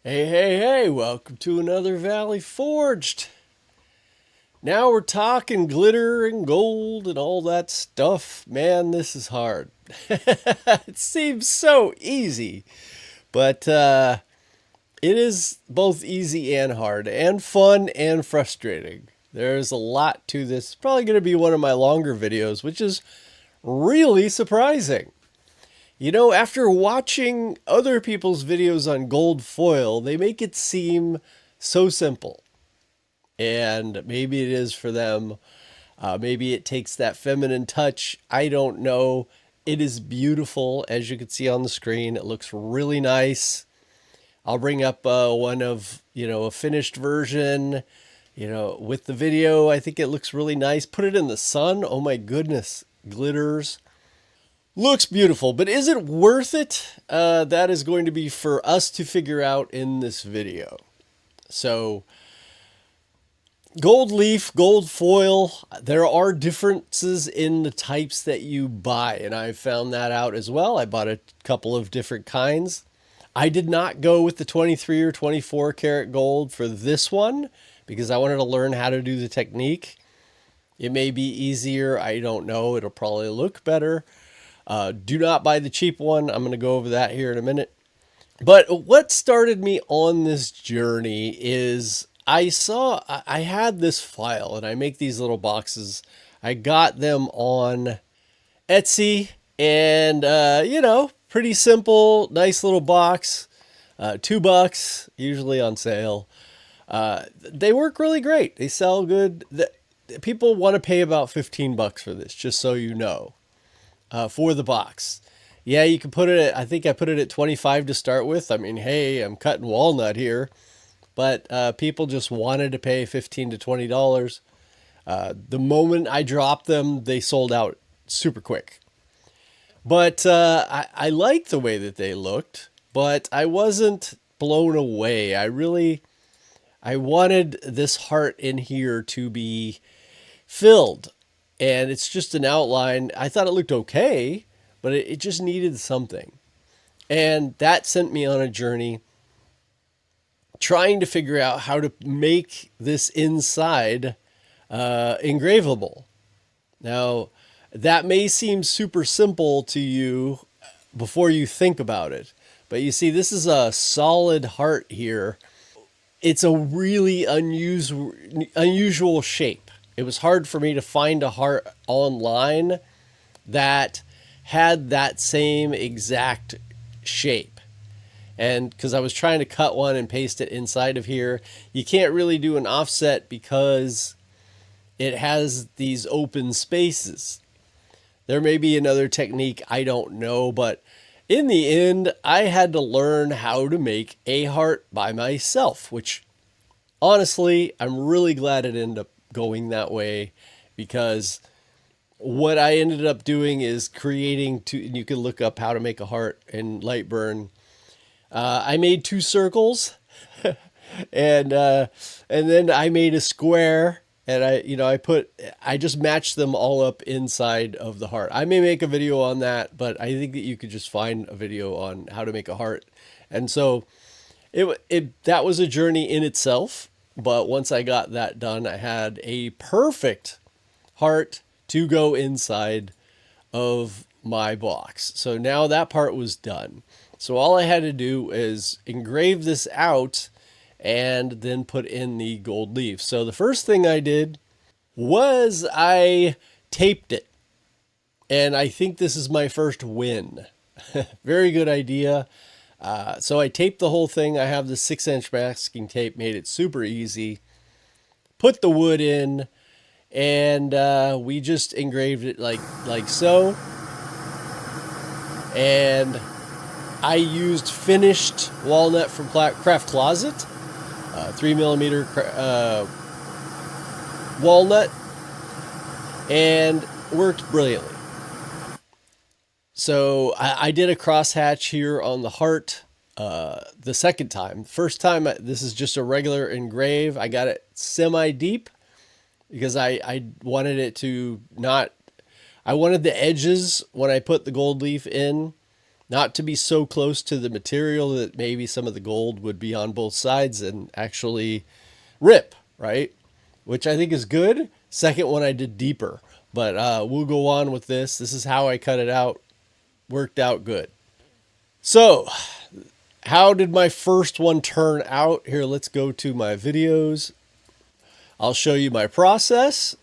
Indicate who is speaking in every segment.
Speaker 1: Hey, hey, hey, welcome to another Valley Forged. Now we're talking glitter and gold and all that stuff. Man, this is hard. It seems so easy, but it is both easy and hard, and fun and frustrating. There's a lot to this. It's probably going to be one of my longer videos, which is really surprising. After watching other people's videos on gold foil, they make it seem so simple. And maybe it is for them. Maybe it takes that feminine touch. I don't know. It is beautiful, as you can see on the screen. It looks really nice. I'll bring up one of, a finished version, with the video. I think it looks really nice. Put it in the sun. Oh my goodness. Glitters. Looks beautiful, but is it worth it? That is going to be for us to figure out in this video. So, gold leaf, gold foil, there are differences in the types that you buy, and I found that out as well. I bought a couple of different kinds. I did not go with the 23 or 24 karat gold for this one because I wanted to learn how to do the technique. It may be easier, I don't know. It'll probably look better. Do not buy the cheap one. I'm going to go over that here in a minute. But what started me on this journey is I had this file and I make these little boxes. I got them on Etsy and, pretty simple, nice little box, $2, usually on sale. They work really great. They sell good. People want to pay about $15 for this, just so you know, for the box. Yeah, you can put it at, I think I put it at 25 to start with. I mean, hey, I'm cutting walnut here, but people just wanted to pay $15 to $20. The moment I dropped them, they sold out super quick. But I liked the way that they looked, but I wasn't blown away. I wanted this heart in here to be filled, and it's just an outline. I thought it looked okay, but it just needed something. And that sent me on a journey trying to figure out how to make this inside engravable. Now, that may seem super simple to you before you think about it, but you see, this is a solid heart here. It's a really unusual shape. It was hard for me to find a heart online that had that same exact shape. And because I was trying to cut one and paste it inside of here, you can't really do an offset because it has these open spaces. There may be another technique, I don't know, but in the end, I had to learn how to make a heart by myself, which honestly, I'm really glad it ended up going that way because what I ended up doing is creating two, and you can look up how to make a heart in Lightburn. I made two circles and then I made a square and I just matched them all up inside of the heart. I may make a video on that, but I think that you could just find a video on how to make a heart. And so that was a journey in itself. But once I got that done, I had a perfect heart to go inside of my box. So now that part was done. So all I had to do is engrave this out and then put in the gold leaf. So the first thing I did was I taped it. And I think this is my first win. Very good idea. So I taped the whole thing. I have the 6-inch masking tape, made it super easy. Put the wood in, and we just engraved it like so. And I used finished walnut from Craft Closet, 3mm walnut, and worked brilliantly. So I did a crosshatch here on the heart the second time. First time, this is just a regular engrave. I got it semi-deep because I wanted it to not... I wanted the edges, when I put the gold leaf in, not to be so close to the material that maybe some of the gold would be on both sides and actually rip, right? Which I think is good. Second one I did deeper, but we'll go on with this. This is how I cut it out. Worked out good. So, how did my first one turn out? Here, let's go to my videos. I'll show you my process.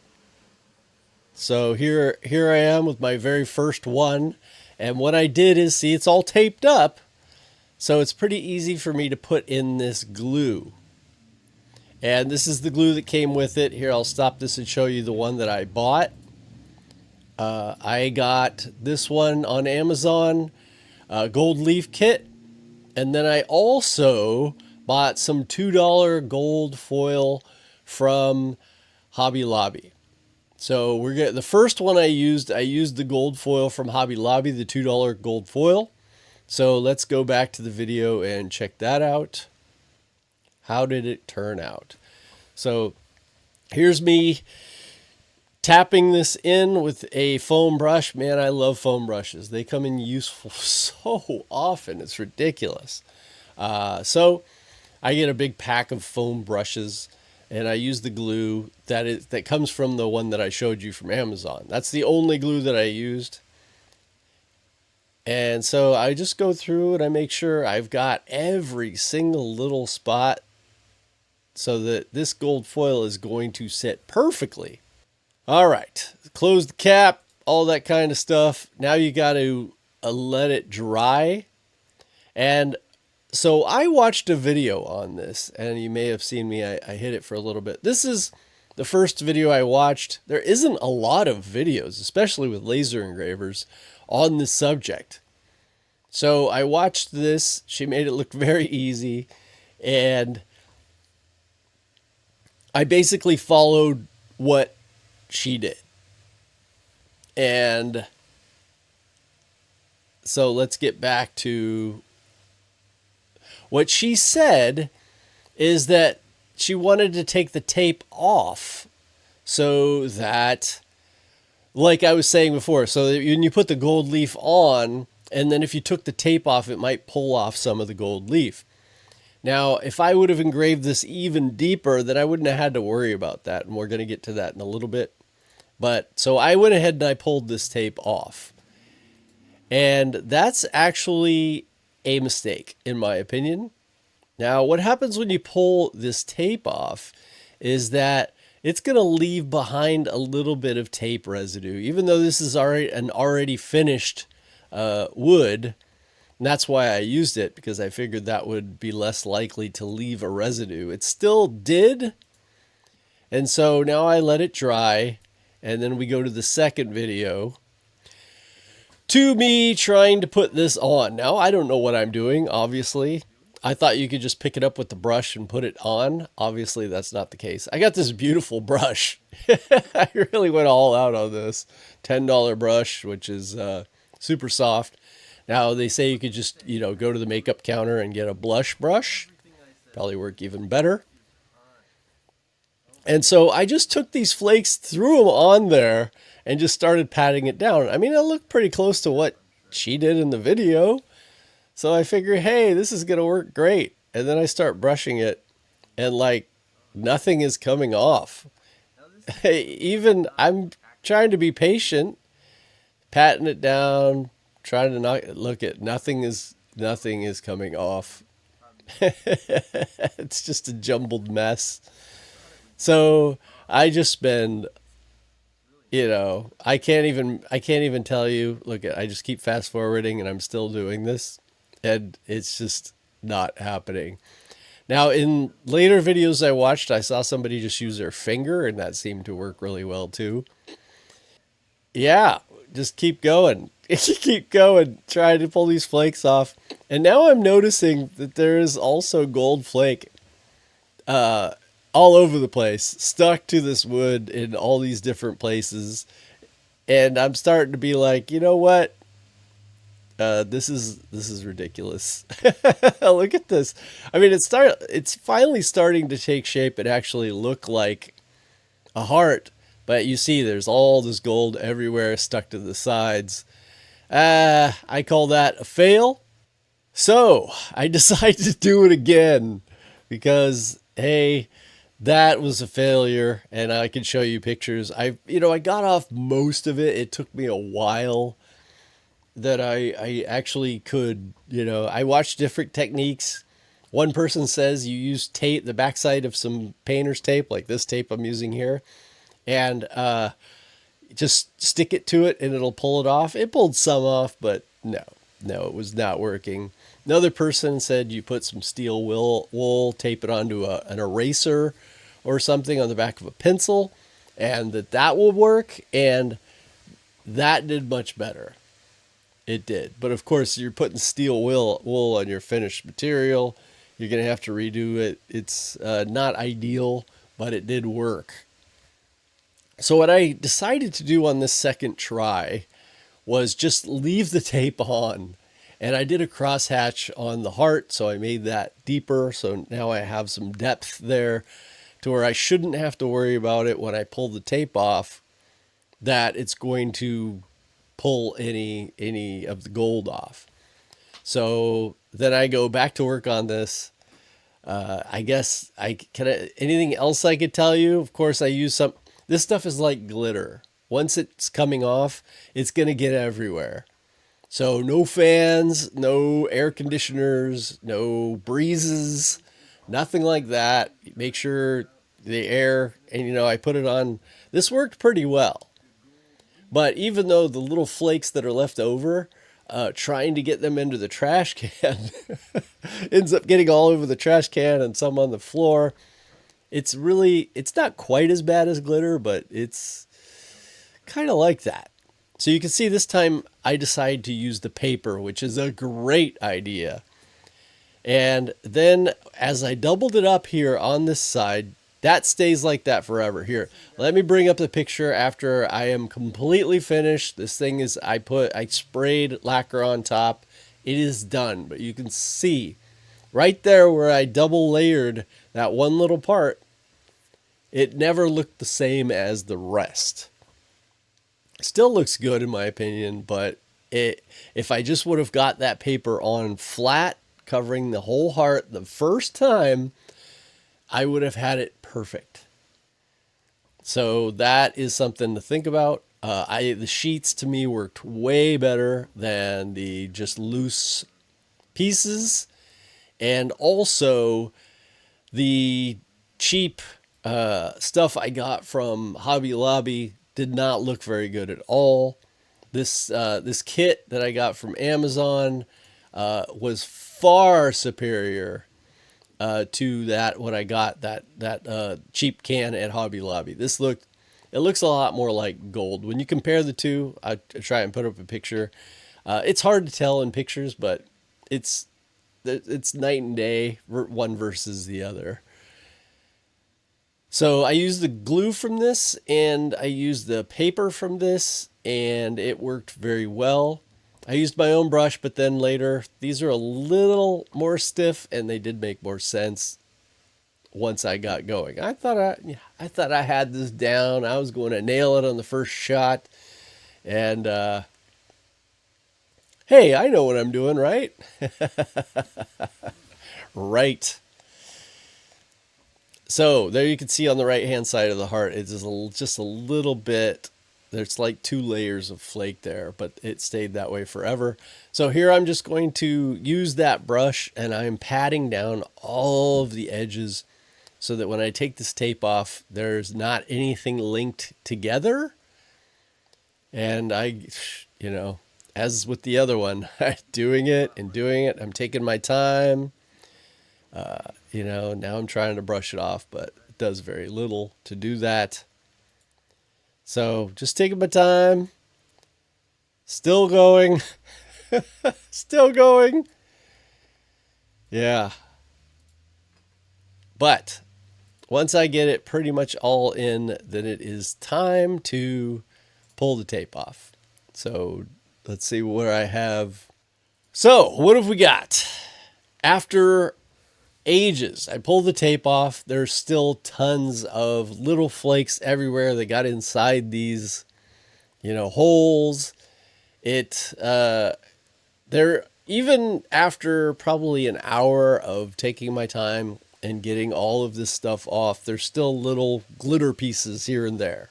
Speaker 1: So here I am with my very first one. And what I did is, see, it's all taped up. So it's pretty easy for me to put in this glue. And this is the glue that came with it. Here, I'll stop this and show you the one that I bought. I got this one on Amazon, gold leaf kit. And then I also bought some $2 gold foil from Hobby Lobby. So the first one I used the gold foil from Hobby Lobby, the $2 gold foil. So let's go back to the video and check that out. How did it turn out? So here's me tapping this in with a foam brush. Man, I love foam brushes. They come in useful so often. It's ridiculous. So I get a big pack of foam brushes, and I use the glue that comes from the one that I showed you from Amazon. That's the only glue that I used. And so I just go through and I make sure I've got every single little spot so that this gold foil is going to sit perfectly. All right, close the cap, all that kind of stuff. Now you got to let it dry. And so I watched a video on this, and you may have seen me, I hit it for a little bit. This is the first video I watched. There isn't a lot of videos, especially with laser engravers, on this subject. So I watched this. She made it look very easy, and I basically followed what she did. And so let's get back to what she said. Is that she wanted to take the tape off so that, like I was saying before, so that when you put the gold leaf on, and then if you took the tape off, it might pull off some of the gold leaf. Now, if I would have engraved this even deeper, then I wouldn't have had to worry about that. And we're going to get to that in a little bit. But so I went ahead and I pulled this tape off. And that's actually a mistake, in my opinion. Now, what happens when you pull this tape off is that it's going to leave behind a little bit of tape residue, even though this is already finished wood. And that's why I used it, because I figured that would be less likely to leave a residue. It still did. And so now I let it dry, and then we go to the second video to me trying to put this on. Now, I don't know what I'm doing, obviously. I thought you could just pick it up with the brush and put it on. Obviously, that's not the case. I got this beautiful brush. I really went all out on this $10 brush, which is super soft. Now, they say you could just, go to the makeup counter and get a blush brush. Probably work even better. And so I just took these flakes, threw them on there, and just started patting it down. I mean, it looked pretty close to what she did in the video. So I figured, hey, this is going to work great. And then I start brushing it, and nothing is coming off. Even I'm trying to be patient, patting it down, trying to nothing is coming off. It's just a jumbled mess. So I just spend, I can't even tell you. Look, I just keep fast forwarding, and I'm still doing this, and it's just not happening. Now, in later videos I watched, I saw somebody just use their finger, and that seemed to work really well too. Yeah, just keep going. Keep going, trying to pull these flakes off. And now I'm noticing that there is also gold flake all over the place, stuck to this wood in all these different places. And I'm starting to be like, you know what? This is ridiculous. Look at this. I mean, it's finally starting to take shape and actually look like a heart. But you see, there's all this gold everywhere stuck to the sides. I call that a fail. So I decided to do it again because, hey, that was a failure, and I can show you pictures. I got off most of it. It took me a while that I actually could, I watched different techniques. One person says you use tape, the backside of some painter's tape, like this tape I'm using here, and just stick it to it and it'll pull it off. It pulled some off, but no, it was not working. Another person said you put some steel wool, tape it onto an eraser or something on the back of a pencil, and that will work. And that did much better. It did. But of course, you're putting steel wool on your finished material. You're going to have to redo it. It's not ideal, but it did work. So what I decided to do on this second try was just leave the tape on. And I did a crosshatch on the heart, so I made that deeper. So now I have some depth there to where I shouldn't have to worry about it when I pull the tape off, that it's going to pull any of the gold off. So then I go back to work on this. I guess anything else I could tell you? Of course, I use some. This stuff is like glitter. Once it's coming off, it's going to get everywhere. So no fans, no air conditioners, no breezes, nothing like that. Make sure the air, and I put it on. This worked pretty well. But even though the little flakes that are left over, trying to get them into the trash can ends up getting all over the trash can and some on the floor. It's not quite as bad as glitter, but it's kind of like that. So you can see this time I decided to use the paper, which is a great idea. And then as I doubled it up here on this side, that stays like that forever. Here, let me bring up the picture after I am completely finished. This thing is, I sprayed lacquer on top. It is done, but you can see right there where I double layered that one little part, it never looked the same as the rest. Still looks good in my opinion, but if I just would have got that paper on flat, covering the whole heart the first time, I would have had it perfect. So that is something to think about. The sheets to me worked way better than the just loose pieces, and also the cheap stuff I got from Hobby Lobby did not look very good at all. This kit that I got from Amazon was far superior to that what I got that cheap can at Hobby Lobby. It looks a lot more like gold. When you compare the two, I try and put up a picture. It's hard to tell in pictures, but it's night and day, one versus the other. So I used the glue from this, and I used the paper from this, and it worked very well. I used my own brush, but then later, these are a little more stiff, and they did make more sense once I got going. I thought I had this down. I was going to nail it on the first shot, and hey, I know what I'm doing, right? Right. So there you can see on the right hand side of the heart, it's just a little bit, there's like 2 layers of flake there, but it stayed that way forever. So here I'm just going to use that brush, and I'm patting down all of the edges so that when I take this tape off, there's not anything linked together. And as with the other one, doing it, I'm taking my time. Now I'm trying to brush it off, but it does very little to do that. So just taking my time, still going, still going. Yeah. But once I get it pretty much all in, then it is time to pull the tape off. So let's see where I have. So what have we got? After ages, I pulled the tape off. There's still tons of little flakes everywhere that got inside these, holes. It there, even after probably an hour of taking my time and getting all of this stuff off, there's still little glitter pieces here and there.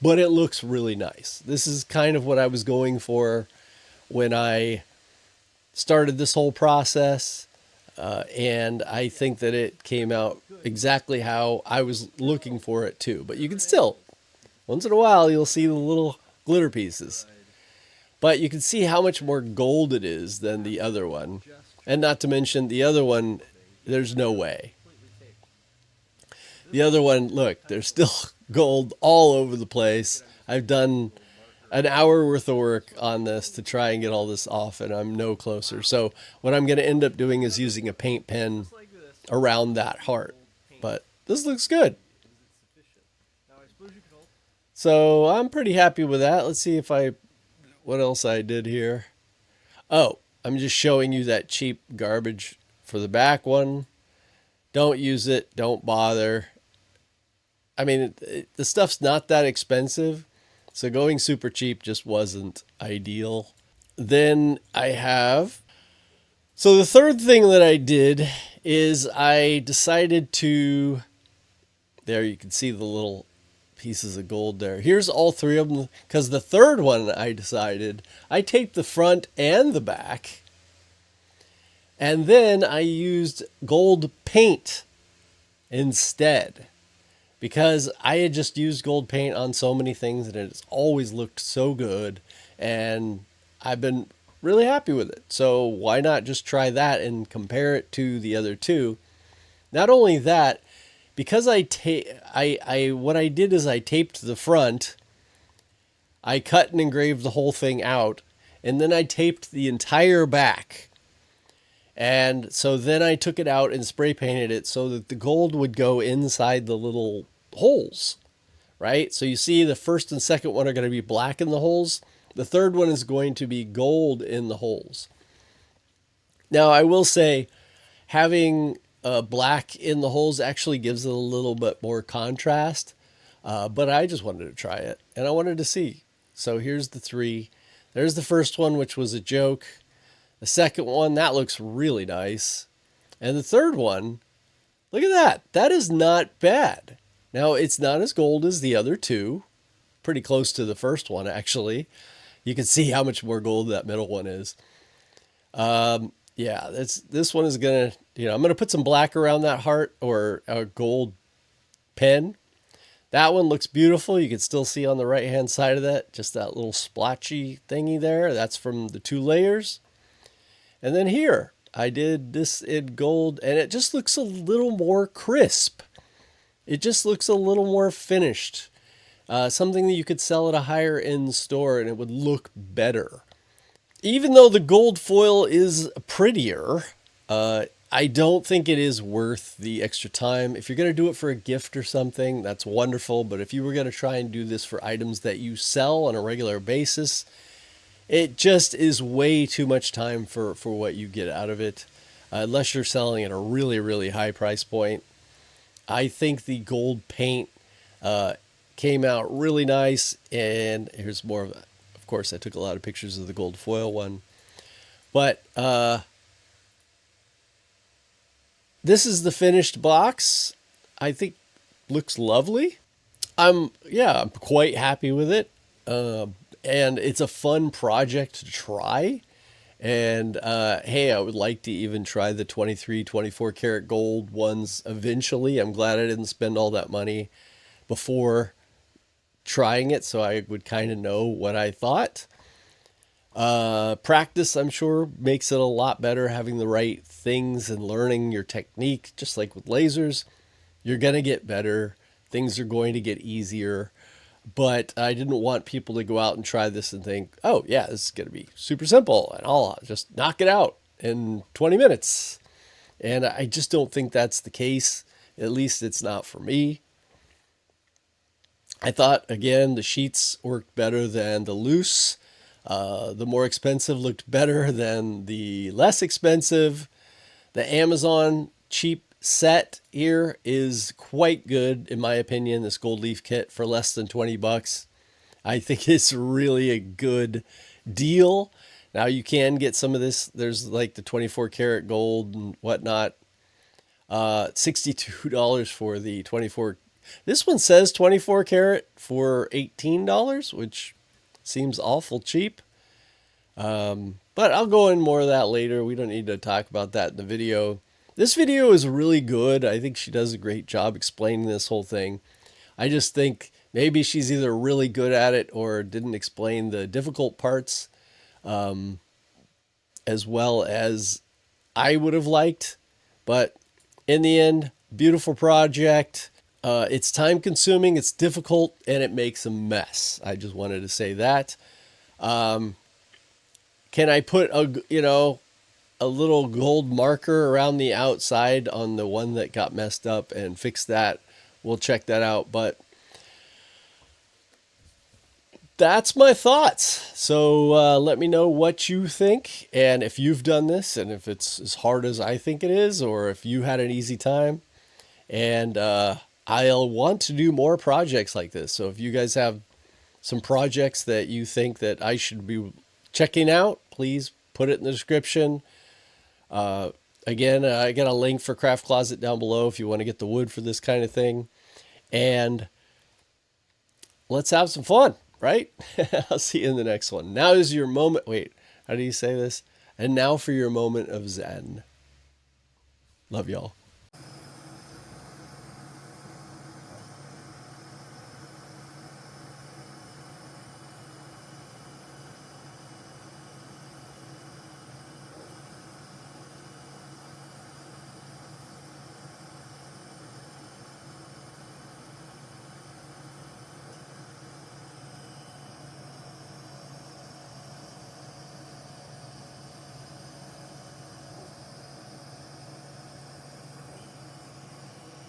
Speaker 1: But it looks really nice. This is kind of what I was going for when I started this whole process. And I think that it came out exactly how I was looking for it too. But you can still, once in a while, you'll see the little glitter pieces. But you can see how much more gold it is than the other one. And not to mention the other one, there's no way. The other one, look, there's still gold all over the place. I've done an hour worth of work on this to try and get all this off, and I'm no closer. So what I'm going to end up doing is using a paint pen around that heart. But this looks good. So I'm pretty happy with that. Let's see what else I did here. Oh, I'm just showing you that cheap garbage for the back one. Don't use it. Don't bother. I mean, the stuff's not that expensive, so going super cheap just wasn't ideal. Then so the third thing that I did is I decided to, there you can see the little pieces of gold there. Here's all three of them, because the third one I taped the front and the back, and then I used gold paint instead. Because I had just used gold paint on so many things and it's always looked so good, and I've been really happy with it. So why not just try that and compare it to the other two? Not only that, because what I did is I taped the front, I cut and engraved the whole thing out, and then I taped the entire back. And so then I took it out and spray painted it so that the gold would go inside the little holes, right? So you see the first and second one are going to be black in the holes. The third one is going to be gold in the holes. Now, I will say having black in the holes actually gives it a little bit more contrast, but I just wanted to try it and I wanted to see. So here's the three. There's the first one, which was a joke. The second one, that looks really nice. And the third one, look at that. That is not bad. Now, it's not as gold as the other two. Pretty close to the first one, actually. You can see how much more gold that middle one is. Yeah, this one is going to, I'm going to put some black around that heart, or a gold pen. That one looks beautiful. You can still see on the right-hand side of that, just that little splotchy thingy there. That's from the 2 layers. And then here, I did this in gold, and it just looks a little more crisp. It just looks a little more finished. Something that you could sell at a higher end store, and it would look better. Even though the gold foil is prettier, I don't think it is worth the extra time. If you're going to do it for a gift or something, that's wonderful. But if you were going to try and do this for items that you sell on a regular basis, it just is way too much time for what you get out of it, unless you're selling at a really, really high price point. I think the gold paint came out really nice, and here's more of course, I took a lot of pictures of the gold foil one. But this is the finished box. I think looks lovely. I'm quite happy with it. And it's a fun project to try. And hey, I would like to even try the 23, 24 karat gold ones eventually. I'm glad I didn't spend all that money before trying it, so I would kind of know what I thought. Practice, I'm sure, makes it a lot better, having the right things and learning your technique. Just like with lasers, you're going to get better. Things are going to get easier. But I didn't want people to go out and try this and think, oh, yeah, this is going to be super simple, and I'll just knock it out in 20 minutes. And I just don't think that's the case. At least it's not for me. I thought, again, the sheets worked better than the loose. The more expensive looked better than the less expensive. The Amazon cheap set here is quite good, in my opinion, this gold leaf kit for less than $20. I think it's really a good deal. Now you can get some of this. There's like the 24 karat gold and whatnot. $62 for the 24. This one says 24 karat for $18, which seems awful cheap. But I'll go in more of that later. We don't need to talk about that in the video. This video is really good. I think she does a great job explaining this whole thing. I just think maybe she's either really good at it or didn't explain the difficult parts as well as I would have liked. But in the end, beautiful project. It's time consuming, it's difficult, and it makes a mess. I just wanted to say that. Can I put a little gold marker around the outside on the one that got messed up and fix that? We'll check that out. But that's my thoughts. So let me know what you think, and if you've done this, and if it's as hard as I think it is, or if you had an easy time. And I'll want to do more projects like this. So if you guys have some projects that you think that I should be checking out, please put it in the description. Again, I got a link for Craft Closet down below if you want to get the wood for this kind of thing. And let's have some fun, right? I'll see you in the next one. Now is your moment. Wait, how do you say this? And now for your moment of Zen. Love y'all.